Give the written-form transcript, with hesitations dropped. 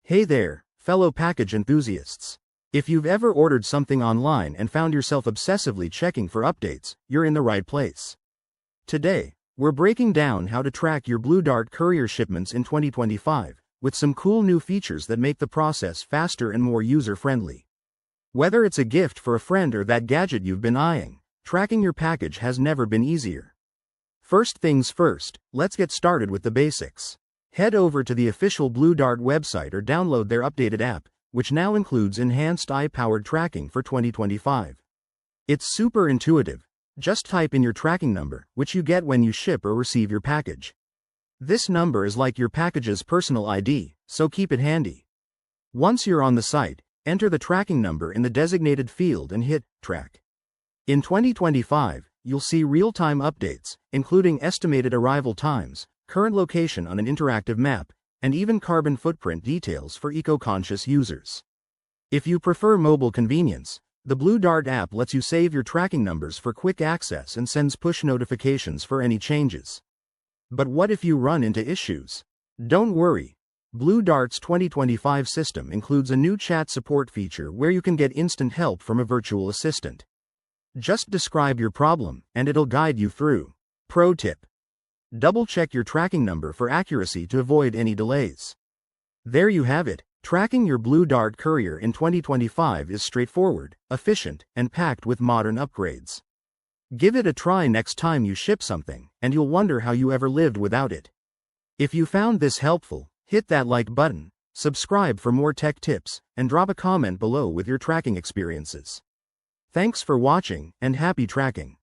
Hey there, fellow package enthusiasts. If you've ever ordered something online and found yourself obsessively checking for updates, you're in the right place. Today, we're breaking down how to track your Blue Dart Courier shipments in 2025, with some cool new features that make the process faster and more user-friendly. Whether it's a gift for a friend or that gadget you've been eyeing, tracking your package has never been easier. First things first, let's get started with the basics. Head over to the official Blue Dart website or download their updated app, which now includes enhanced AI-powered tracking for 2025. It's super intuitive. Just type in your tracking number, which you get when you ship or receive your package. This number is like your package's personal ID, so keep it handy. Once you're on the site, enter the tracking number in the designated field and hit Track. In 2025, you'll see real-time updates, including estimated arrival times, current location on an interactive map, and even carbon footprint details for eco-conscious users. If you prefer mobile convenience, the Blue Dart app lets you save your tracking numbers for quick access and sends push notifications for any changes. But what if you run into issues? Don't worry. Blue Dart's 2025 system includes a new chat support feature where you can get instant help from a virtual assistant. Just describe your problem, and it'll guide you through. Pro tip: double-check your tracking number for accuracy to avoid any delays. There you have it. Tracking your Blue Dart Courier in 2025 is straightforward, efficient, and packed with modern upgrades. Give it a try next time you ship something, and you'll wonder how you ever lived without it. If you found this helpful, hit that like button, subscribe for more tech tips, and drop a comment below with your tracking experiences. Thanks for watching, and happy tracking.